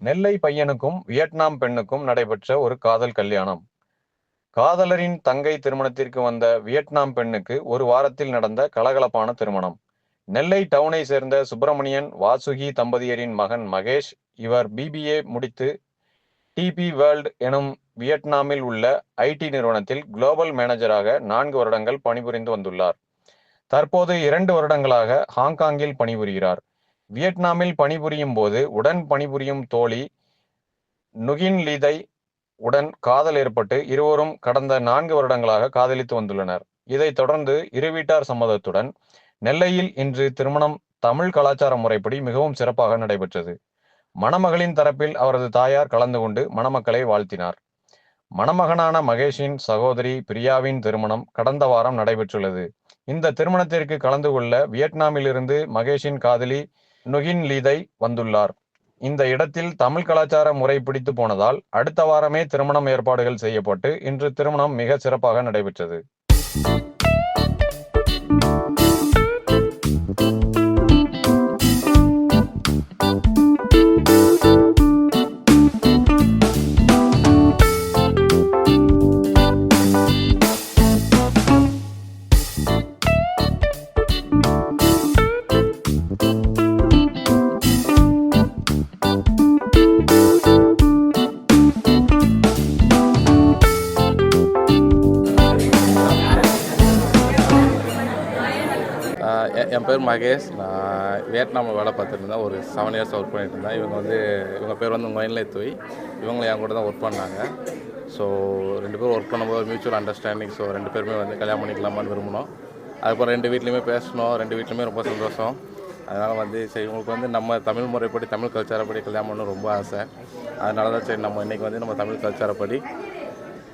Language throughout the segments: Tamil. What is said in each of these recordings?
நெல்லை பையனுக்கும் வியட்நாம் பெண்ணுக்கும் நடைபெற்ற ஒரு காதல் கல்யாணம். காதலரின் தங்கை திருமணத்திற்கு வந்த வியட்நாம் பெண்ணுக்கு ஒரு வாரத்தில் நடந்த கலகலப்பான திருமணம். நெல்லை டவுனை சேர்ந்த சுப்பிரமணியன் வாசுகி தம்பதியரின் மகன் மகேஷ். இவர் பிபிஏ முடித்து டிபி வேர்ல்ட் எனும் வியட்நாமில் உள்ள ஐடி நிறுவனத்தில் குளோபல் மேனேஜராக 4 வருடங்கள் பணிபுரிந்து வந்துள்ளார். தற்போது 2 வருடங்களாக ஹாங்காங்கில் பணிபுரிகிறார். வியட்நாமில் பணிபுரியும் போது உடன் பணிபுரியும் தோழி நுகின் லீதை உடன் காதல் ஏற்பட்டு இருவரும் கடந்த 4 வருடங்களாக காதலித்து வந்துள்ளனர். இதைத் தொடர்ந்து இருவீட்டார் சம்மதத்துடன் நெல்லையில் இன்று திருமணம் தமிழ் கலாச்சார முறைப்படி மிகவும் சிறப்பாக நடைபெற்றது. மணமகளின் தரப்பில் அவரது தாயார் கலந்து கொண்டு மணமக்களை வாழ்த்தினார். மணமகனான மகேஷின் சகோதரி பிரியாவின் திருமணம் கடந்த வாரம் நடைபெற்றுள்ளது. இந்த திருமணத்திற்கு கலந்து கொள்ள வியட்நாமிலிருந்து மகேஷின் காதலி நுகின் லீதை வந்துள்ளார். இந்த இடத்தில் தமிழ் கலாச்சார முறை பிடித்து போனதால் அடுத்த வாரமே திருமணம் ஏற்பாடுகள் செய்யப்பட்டு இன்று திருமணம் மிக சிறப்பாக நடைபெற்றது. என் பேர் மகேஷ். நான் வியட்நாமில் வேலை பார்த்துருந்தேன். ஒரு 7 இயர்ஸ் ஒர்க் பண்ணிட்டு இருந்தேன். இவங்க பேர் வந்து நொயின்லே துய். இவங்களும் என் கூட தான் ஒர்க் பண்ணாங்க. ஸோ 2 பேரும் ஒர்க் பண்ணும்போது மியூச்சுவல் அண்டர்ஸ்டாண்டிங். ஸோ 2 பேருமே வந்து கல்யாணம் பண்ணிக்கலாமான்னு விரும்பினோம். அதுக்கப்புறம் 2 வீட்லேயுமே பேசணும். 2 வீட்லேயுமே ரொம்ப சந்தோஷம். அதனால் வந்து சரி, இவங்களுக்கு வந்து நம்ம தமிழ் முறைப்படி தமிழ் கல்ச்சாரப்படி கல்யாணம் பண்ணணும் ரொம்ப ஆசை. அதனால தான் சரி நம்ம இன்றைக்கி வந்து நம்ம தமிழ் கல்ச்சாரப்படி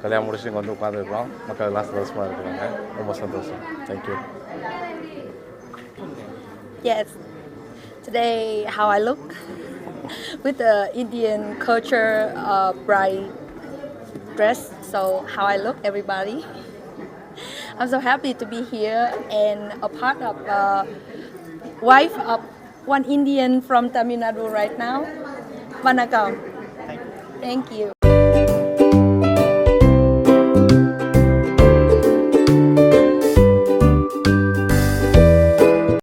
கல்யாணம் முடிச்சு இங்கே வந்து உட்காந்துருக்கோம். மக்கள் எல்லாம் சந்தோஷமாக இருக்கிறாங்க. ரொம்ப சந்தோஷம். Thank you. Yes, today how I look with the Indian culture bride dress. So how I look, everybody. I'm so happy to be here and a part of wife of one Indian from Tamil Nadu right now. Vanakkam. Thank you.